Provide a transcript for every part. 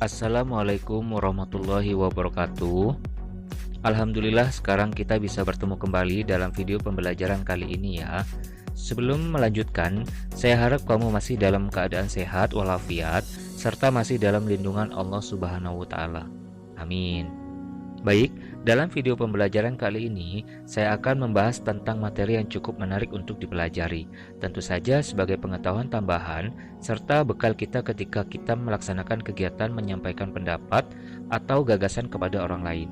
Assalamualaikum warahmatullahi wabarakatuh. Alhamdulillah sekarang kita bisa bertemu kembali dalam video pembelajaran kali ini ya. Sebelum melanjutkan, saya harap kamu masih dalam keadaan sehat walafiat serta masih dalam lindungan Allah Subhanahu wa taala. Amin. Baik, dalam video pembelajaran kali ini saya akan membahas tentang materi yang cukup menarik untuk dipelajari. Tentu saja sebagai pengetahuan tambahan serta bekal kita ketika kita melaksanakan kegiatan menyampaikan pendapat atau gagasan kepada orang lain.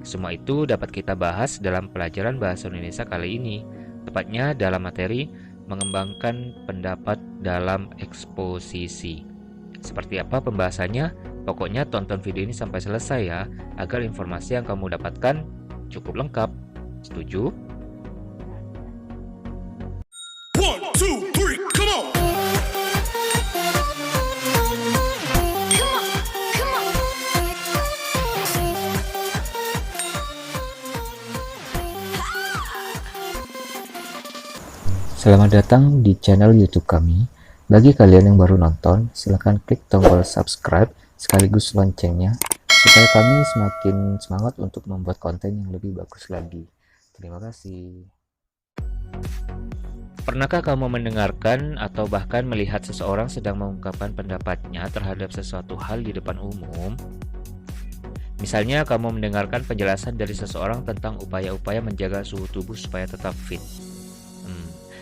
Semua itu dapat kita bahas dalam pelajaran bahasa Indonesia kali ini, tepatnya dalam materi mengembangkan pendapat dalam eksposisi. Seperti apa pembahasannya? Pokoknya tonton video ini sampai selesai ya, agar informasi yang kamu dapatkan cukup lengkap. Setuju? One, two, three, come on! Selamat datang di channel YouTube kami. Bagi kalian yang baru nonton, silahkan klik tombol subscribe sekaligus loncengnya supaya kami semakin semangat untuk membuat konten yang lebih bagus lagi. Terima kasih. Pernahkah kamu mendengarkan atau bahkan melihat seseorang sedang mengungkapkan pendapatnya terhadap sesuatu hal di depan umum? Misalnya kamu mendengarkan penjelasan dari seseorang tentang upaya-upaya menjaga suhu tubuh supaya tetap fit.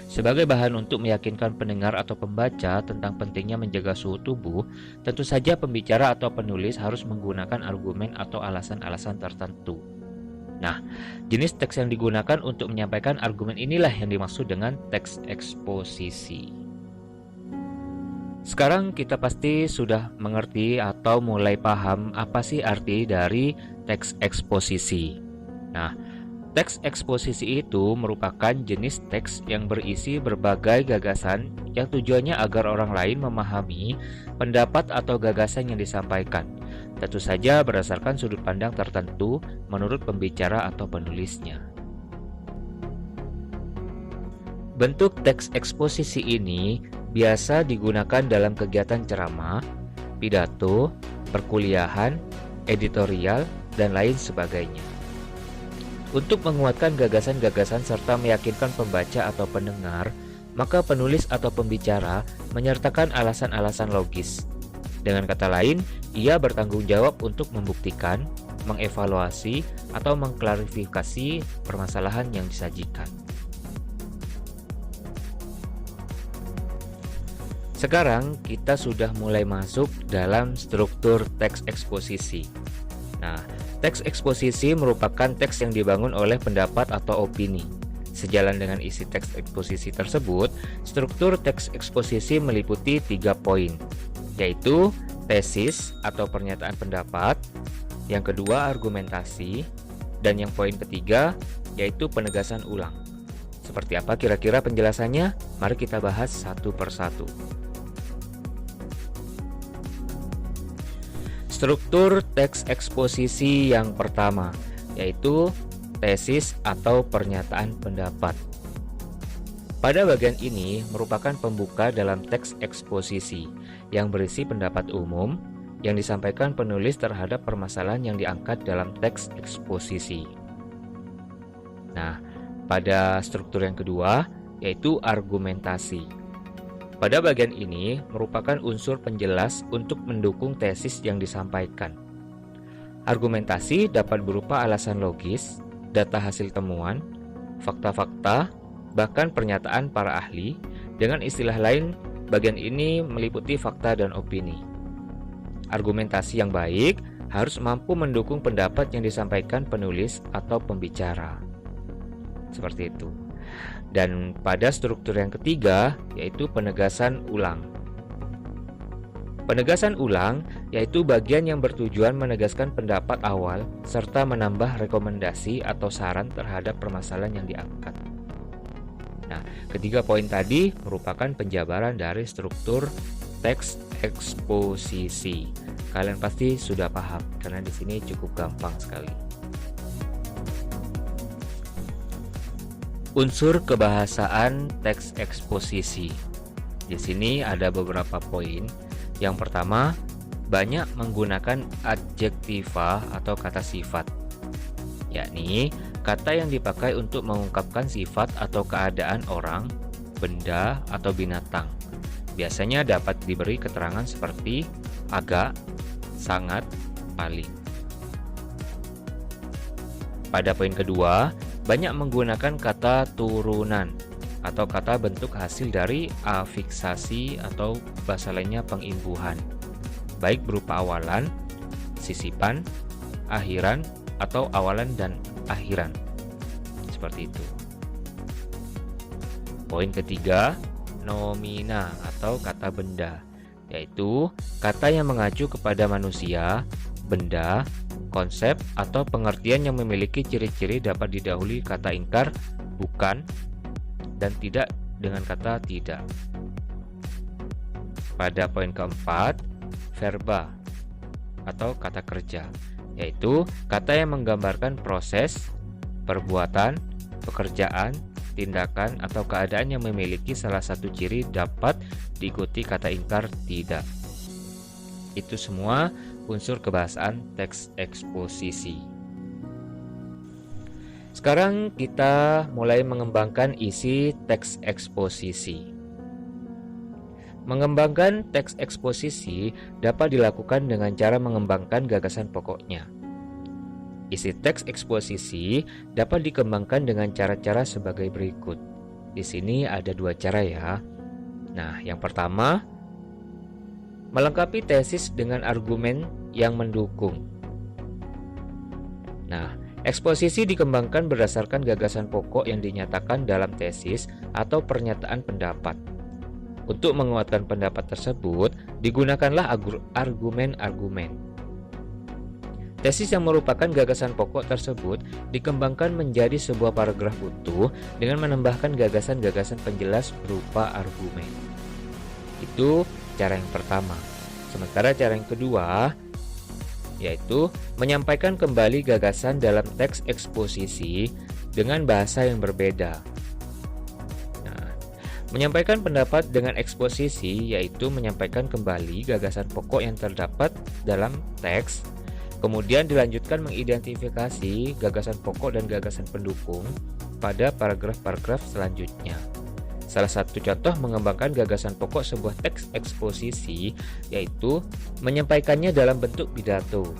Sebagai bahan untuk meyakinkan pendengar atau pembaca tentang pentingnya menjaga suhu tubuh, tentu saja pembicara atau penulis harus menggunakan argumen atau alasan-alasan tertentu. Nah, jenis teks yang digunakan untuk menyampaikan argumen inilah yang dimaksud dengan teks eksposisi. Sekarang kita pasti sudah mengerti atau mulai paham apa sih arti dari teks eksposisi. Nah, teks eksposisi itu merupakan jenis teks yang berisi berbagai gagasan yang tujuannya agar orang lain memahami pendapat atau gagasan yang disampaikan. Tentu saja berdasarkan sudut pandang tertentu menurut pembicara atau penulisnya. Bentuk teks eksposisi ini biasa digunakan dalam kegiatan ceramah, pidato, perkuliahan, editorial, dan lain sebagainya. Untuk menguatkan gagasan-gagasan serta meyakinkan pembaca atau pendengar, maka penulis atau pembicara menyertakan alasan-alasan logis. Dengan kata lain, ia bertanggung jawab untuk membuktikan, mengevaluasi, atau mengklarifikasi permasalahan yang disajikan. Sekarang kita sudah mulai masuk dalam struktur teks eksposisi. Nah, teks eksposisi merupakan teks yang dibangun oleh pendapat atau opini. Sejalan dengan isi teks eksposisi tersebut, struktur teks eksposisi meliputi 3 poin, yaitu tesis atau pernyataan pendapat, yang kedua argumentasi, dan yang poin ketiga yaitu penegasan ulang. Seperti apa kira-kira penjelasannya? Mari kita bahas satu persatu. Struktur teks eksposisi yang pertama, yaitu tesis atau pernyataan pendapat. Pada bagian ini merupakan pembuka dalam teks eksposisi yang berisi pendapat umum yang disampaikan penulis terhadap permasalahan yang diangkat dalam teks eksposisi. Nah, pada struktur yang kedua, yaitu argumentasi. Pada bagian ini merupakan unsur penjelas untuk mendukung tesis yang disampaikan. Argumentasi dapat berupa alasan logis, data hasil temuan, fakta-fakta, bahkan pernyataan para ahli. Dengan istilah lain, bagian ini meliputi fakta dan opini. Argumentasi yang baik harus mampu mendukung pendapat yang disampaikan penulis atau pembicara. Seperti itu. Dan pada struktur yang ketiga, yaitu penegasan ulang. Penegasan ulang yaitu bagian yang bertujuan menegaskan pendapat awal serta menambah rekomendasi atau saran terhadap permasalahan yang diangkat. Nah, ketiga poin tadi merupakan penjabaran dari struktur teks eksposisi. Kalian pasti sudah paham karena di sini cukup gampang sekali. Unsur kebahasaan teks eksposisi. Di sini ada beberapa poin. Yang pertama, banyak menggunakan adjektiva atau kata sifat, yakni kata yang dipakai untuk mengungkapkan sifat atau keadaan orang, benda, atau binatang. Biasanya dapat diberi keterangan seperti agak, sangat, paling. Pada poin kedua, banyak menggunakan kata turunan atau kata bentuk hasil dari afiksasi atau bahasa lainnya pengimbuhan, baik berupa awalan, sisipan, akhiran, atau awalan dan akhiran. Seperti itu. Poin ketiga, nomina atau kata benda, yaitu kata yang mengacu kepada manusia, benda, konsep, atau pengertian yang memiliki ciri-ciri dapat didahului kata ingkar, bukan, dan tidak dengan kata tidak. Pada poin keempat, verba atau kata kerja, yaitu kata yang menggambarkan proses, perbuatan, pekerjaan, tindakan, atau keadaan yang memiliki salah satu ciri dapat diikuti kata ingkar tidak. Itu semua unsur kebahasaan teks eksposisi. Sekarang kita mulai mengembangkan isi teks eksposisi. Mengembangkan teks eksposisi dapat dilakukan dengan cara mengembangkan gagasan pokoknya. Isi teks eksposisi dapat dikembangkan dengan cara-cara sebagai berikut. Di sini ada dua cara ya. Nah, yang pertama, melengkapi tesis dengan argumen yang mendukung. Nah, eksposisi dikembangkan berdasarkan gagasan pokok yang dinyatakan dalam tesis atau pernyataan pendapat. Untuk menguatkan pendapat tersebut, digunakanlah argumen-argumen. Tesis yang merupakan gagasan pokok tersebut dikembangkan menjadi sebuah paragraf utuh dengan menambahkan gagasan-gagasan penjelas berupa argumen. Itu cara yang pertama. Sementara cara yang kedua, yaitu menyampaikan kembali gagasan dalam teks eksposisi dengan bahasa yang berbeda. Menyampaikan pendapat dengan eksposisi yaitu menyampaikan kembali gagasan pokok yang terdapat dalam teks, kemudian dilanjutkan mengidentifikasi gagasan pokok dan gagasan pendukung pada paragraf-paragraf selanjutnya. Salah satu contoh mengembangkan gagasan pokok sebuah teks eksposisi yaitu menyampaikannya dalam bentuk pidato.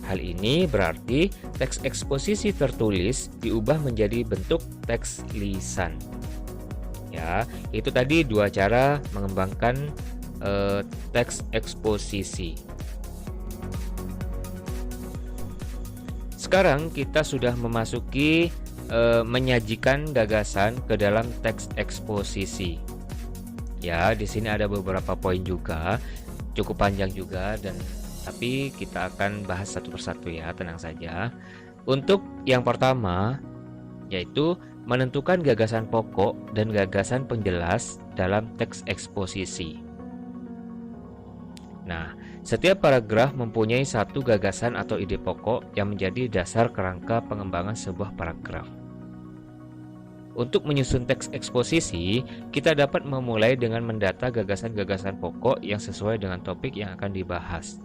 Hal ini berarti teks eksposisi tertulis diubah menjadi bentuk teks lisan. Ya, itu tadi dua cara mengembangkan teks eksposisi. Sekarang kita sudah memasuki menyajikan gagasan ke dalam teks eksposisi. Ya, di sini ada beberapa poin juga, cukup panjang juga tapi kita akan bahas satu persatu ya, tenang saja. Untuk yang pertama yaitu menentukan gagasan pokok dan gagasan penjelas dalam teks eksposisi. Nah, setiap paragraf mempunyai satu gagasan atau ide pokok yang menjadi dasar kerangka pengembangan sebuah paragraf. Untuk menyusun teks eksposisi, kita dapat memulai dengan mendata gagasan-gagasan pokok yang sesuai dengan topik yang akan dibahas.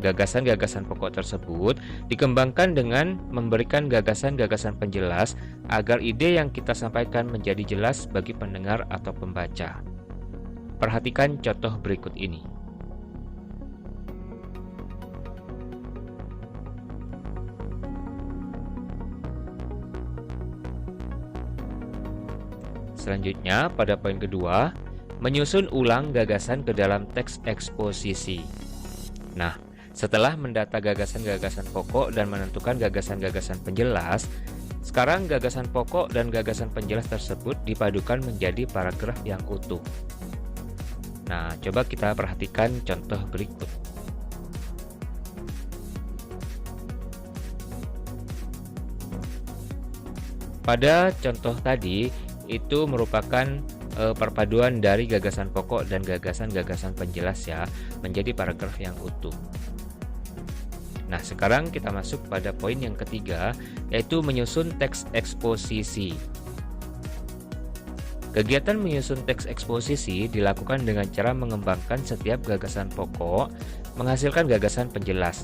Gagasan-gagasan pokok tersebut dikembangkan dengan memberikan gagasan-gagasan penjelas agar ide yang kita sampaikan menjadi jelas bagi pendengar atau pembaca. Perhatikan contoh berikut ini. Selanjutnya, pada poin kedua, menyusun ulang gagasan ke dalam teks eksposisi. Nah, setelah mendata gagasan-gagasan pokok dan menentukan gagasan-gagasan penjelas, sekarang gagasan pokok dan gagasan penjelas tersebut dipadukan menjadi paragraf yang utuh. Nah, coba kita perhatikan contoh berikut. Pada contoh tadi, itu merupakan perpaduan dari gagasan pokok dan gagasan-gagasan penjelas ya, menjadi paragraf yang utuh. Nah, sekarang kita masuk pada poin yang ketiga, yaitu menyusun teks eksposisi. Kegiatan menyusun teks eksposisi dilakukan dengan cara mengembangkan setiap gagasan pokok, menghasilkan gagasan penjelas.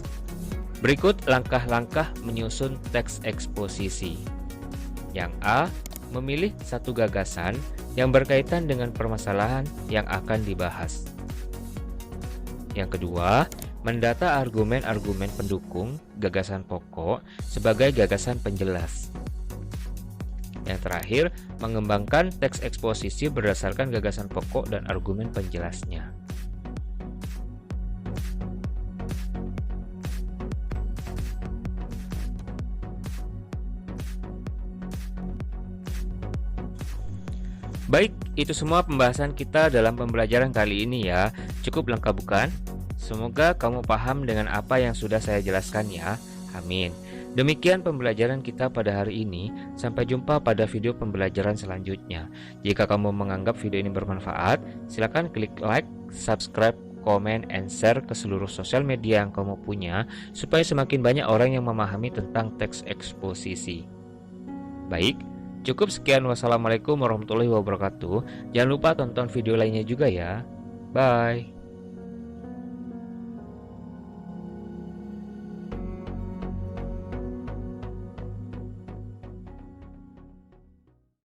Berikut langkah-langkah menyusun teks eksposisi. Yang A, memilih satu gagasan yang berkaitan dengan permasalahan yang akan dibahas. Yang kedua, mendata argumen-argumen pendukung gagasan pokok sebagai gagasan penjelas. Yang terakhir, mengembangkan teks eksposisi berdasarkan gagasan pokok dan argumen penjelasnya. Baik, itu semua pembahasan kita dalam pembelajaran kali ini ya. Cukup lengkap bukan? Semoga kamu paham dengan apa yang sudah saya jelaskan ya. Amin. Demikian pembelajaran kita pada hari ini. Sampai jumpa pada video pembelajaran selanjutnya. Jika kamu menganggap video ini bermanfaat, silakan klik like, subscribe, komen, and share ke seluruh sosial media yang kamu punya supaya semakin banyak orang yang memahami tentang teks eksposisi. Baik, cukup sekian. Wassalamualaikum warahmatullahi wabarakatuh. Jangan lupa tonton video lainnya juga ya. Bye.